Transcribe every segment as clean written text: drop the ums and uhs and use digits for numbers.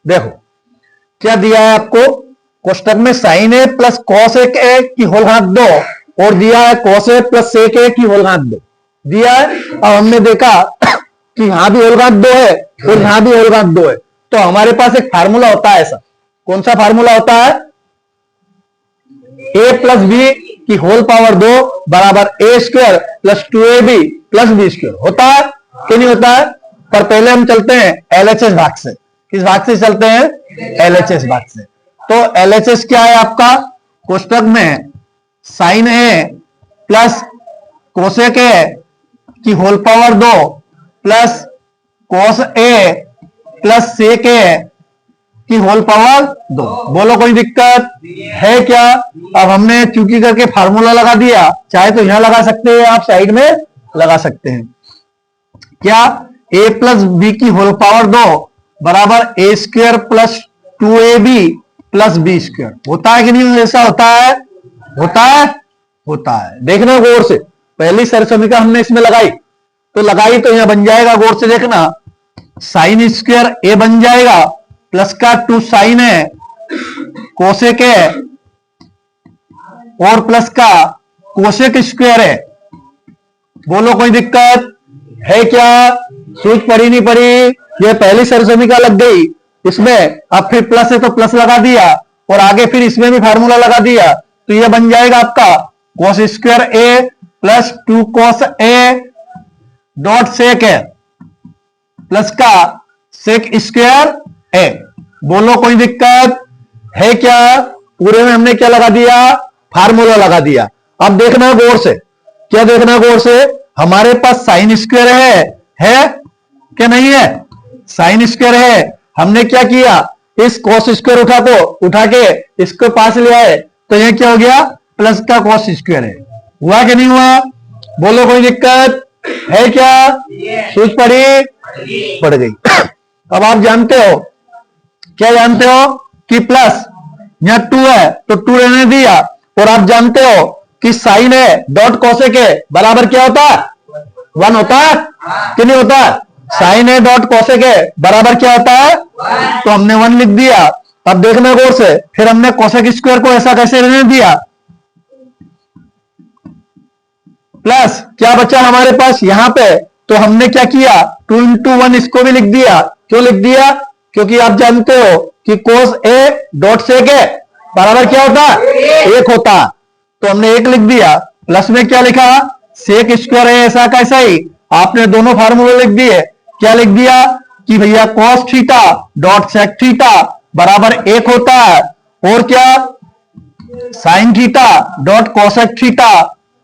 देखो क्या दिया है आपको कोष्टक में, साइन ए प्लस कॉस ए की होल घात 2 और दिया है cos A plus sec A की होल घात 2 दिया है। अब हमने देखा कि यहां भी होल घात 2 है और यहां भी होल घात 2 है, तो हमारे पास एक फार्मूला होता है ऐसा। कौन सा फार्मूला होता है? ए प्लस बी की होल पावर 2 बराबर A square plus 2ab plus B square होता है कि नहीं होता है? पर पहले हम चलते हैं एलएचएस भाग से। किस भाग से चलते हैं? एलएचएस भाग से। तो एलएचएस क्या है आपका? कोष्टक में sine A plus cosec A की whole power 2 plus cos A plus sec A की होल पावर 2। बोलो कोई दिक्कत है क्या? अब हमने चूंकि करके फार्मूला लगा दिया, चाहे तो यहां लगा सकते हैं, आप साइड में लगा सकते हैं। क्या? a प्लस बी की होल पावर 2 बराबर A square plus 2ab plus B square होता है कि नहीं? ऐसा होता है? होता है, होता है। देखना गौर से, पहली सरसमीका हमने इसमें लगाई तो यहां बन जाएगा, गौर से देखना, साइन स्क्वायर ए बन जाएगा प्लस का 2 साइन है कोसेक है और प्लस का कोसेक स्क्वायर है। बोलो कोई दिक्कत है क्या? सूझ पड़ी नहीं पड़ी? ये पहली सरसमीका लग गई इसमें, अब फिर प्लस है तो प्लस लगा दिया और आगे फिर इसमें भी फार्मूला लगा दिया, तो ये बन जाएगा आपका cos square A plus 2 cos A dot sec है प्लस का सेक स्क्वायर ए। बोलो कोई दिक्कत है क्या? पूरे में हमने क्या लगा दिया? फार्मूला लगा दिया। अब देखना गौर से, क्या देखना गौर से? हमारे पास साइन स्क्वायर है क्या नहीं है? साइन स्क्वायर है। हमने क्या किया? इस कॉस स्क्वायर उठा के इसको पास ले आए, तो यह क्या हो गया? प्लस का कॉस स्क्वायर है। हुआ कि नहीं हुआ? बोलो कोई दिक्कत है क्या? सूझ पड़ी? पड़ गई। अब आप जानते हो, क्या जानते हो कि प्लस यहां 2 है तो 2 रहने दिया, और आप जानते हो कि साइन है डॉट कोसेक है बराबर क्या होता है? 1 होता है कि नहीं होता है? साइन है डॉट कोसेक है बराबर क्या होता है? तो हमने 1 लिख दिया। अब देखना गौर से, फिर हमने कोसेक स्क्वायर को ऐसा कैसे रहने दिया, प्लस क्या बचा हमारे पास यहां पे, तो हमने क्या किया? 2 into 1 इसको भी लिख दिया। क्यों लिख दिया? क्योंकि आप जानते हो कि कोस ए डॉट सेक है बराबर क्या होता है? 1 होता। तो हमने 1 लिख दिया, प्लस में क्या लिखा? सेक स्क्वायर है ऐसा कैसा ही, आपने दोनों फार्मूले लिख दिए। क्या लिख दिया कि भैया cos theta dot sec theta बराबर 1 होता है, और क्या sine theta dot cosec theta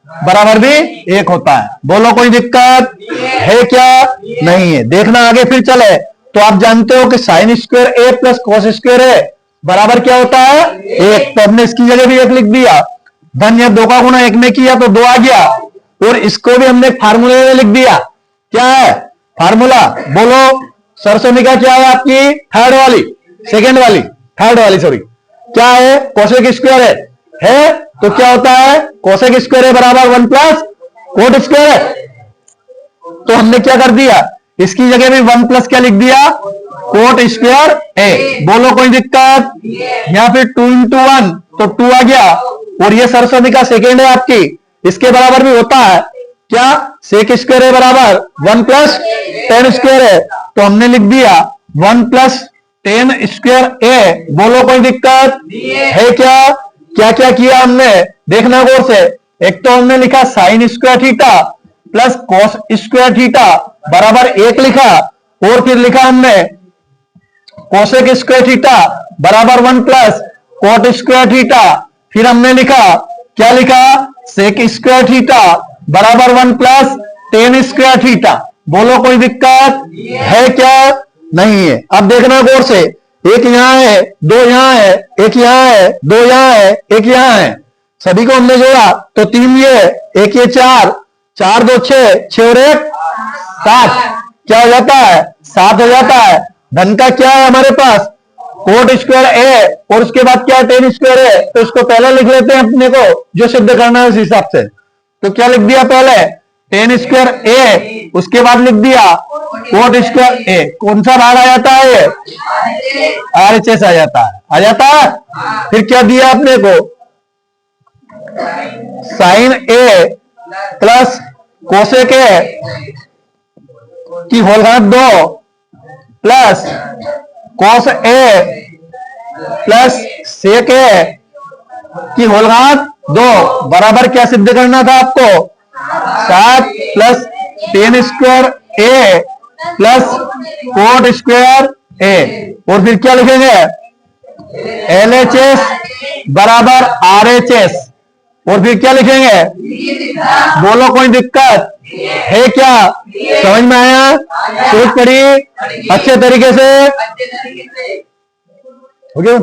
बराबर भी 1 होता है। बोलो कोई दिक्कत है क्या? नहीं है। देखना आगे फिर चले, तो आप जानते हो कि sine square A plus cos square ए बराबर क्या होता है? 1। तो हमने इसकी जगह भी 1 लिख दिया। धन या 2 का गुणा 1 में किया तो 2 आ गया, और इसको भी हमने फार्मूले में लिख दिया। क्या है फार्मूला? बोलो सरसमीका क्या है आपकी? थर्ड वाली सॉरी, क्या है? कोसेक स्क्वायर है तो क्या होता है? कोसेक स्क्वायर है बराबर 1 प्लस कोट स्क्वायर है। तो हमने क्या कर दिया? इसकी जगह भी 1 प्लस क्या लिख दिया? कोट स्क्वायर ए। बोलो कोई दिक्कत? या फिर 2 into 1 तो 2 आ गया, और ये सरसमीका सेकेंड है आपकी, इसके बराबर भी होता है क्या? सेक स्क्वायर है बराबर 1 प्लस टेन स्क्वायर है, तो हमने लिख दिया 1 प्लस 10 स्क्वायर ए। बोलो कोई दिक्कत है क्या? क्या क्या किया हमने? देखना गौर से। एक तो हमने लिखा sine square theta plus cos square theta बराबर 1 लिखा, और फिर लिखा हमने कोसेक स्क्वायर थीटा बराबर 1 प्लस कोट स्क्वायर थीटा। फिर हमने लिखा, क्या लिखा? सेक स्क्वायर थीटा बराबर 1 प्लस 10 स्क्वायर थीटा। बोलो कोई दिक्कत है क्या? नहीं है। अब देखना गौर से, एक यहां है, 2 यहां है, एक यहां है, 2 यहां है, एक यहां है, सभी को हमने जोड़ा तो 3 ये, एक ये 4, 4 2 6 और 1 7, क्या हो जाता है? 7 हो जाता है। धन का क्या है हमारे पास? कोट स्क्वायर ए, और उसके बाद क्या है? 10 स्क्वायर है, तो इसको पहले लिख लेते हैं अपने को जो सिद्ध करना है उस हिसाब से। तो क्या लिख दिया पहले? टेन स्क्वायर ए, उसके बाद लिख दिया कोट स्क्वायर ए। कौन सा भाग आ जाता है? RHS आ जाता है, आ जाता है। फिर क्या दिया अपने को? Sine A plus cosec A की होल घात 2 plus cos A plus sec A की होल घात 2 बराबर क्या सिद्ध करना था आपको? 7 plus ten square A plus coat square ए। और फिर क्या लिखेंगे? LHS बराबर RHS। और फिर क्या लिखेंगे? बोलो, कोई दिक्कत है क्या? समझ में आया? सोच पड़ी अच्छे तरीके से? ओके।